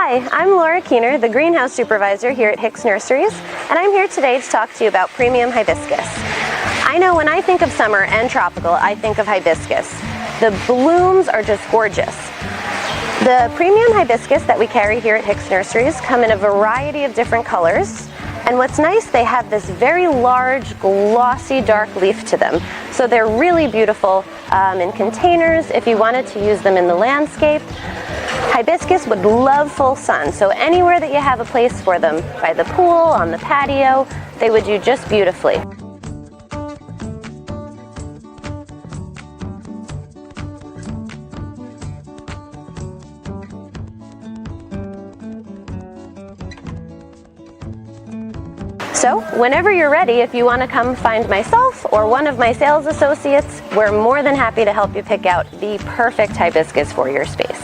Hi, I'm Laura Keener, the greenhouse supervisor here at Hicks Nurseries, and I'm here today to talk to you about premium hibiscus. I know when I think of summer and tropical, I think of hibiscus. The blooms are just gorgeous. The premium hibiscus that we carry here at Hicks Nurseries come in a variety of different colors. And what's nice, they have this very large, glossy, dark leaf to them. So they're really beautiful in containers if you wanted to use them in the landscape. Hibiscus would love full sun, so anywhere that you have a place for them, by the pool, on the patio, they would do just beautifully. So, whenever you're ready, if you want to come find myself or one of my sales associates, we're more than happy to help you pick out the perfect hibiscus for your space.